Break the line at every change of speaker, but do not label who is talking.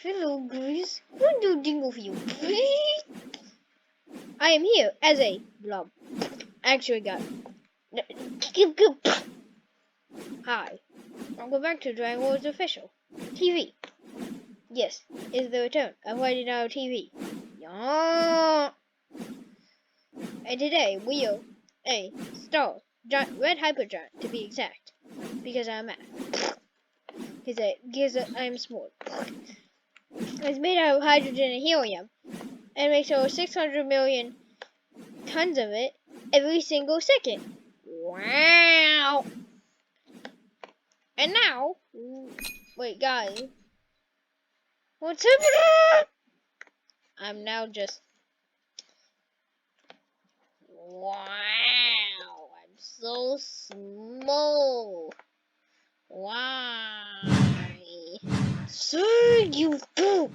Hello, guys. What do you think of you? I am here as a blob. Actually, guy. Hi. Welcome back to Dragon Wars Official TV. Yes, it's the return of LightningDino TV. Yeah. And today we are a star, red hYPergIANt to be exact, because I'm mad. Because I'm small. It's made out of hydrogen and helium, and makes over 600 million tons of it every single second. Wow! And now, wait, guys, what's happening? I'm now just. Wow! I'm so small. Why? Sir, you fool!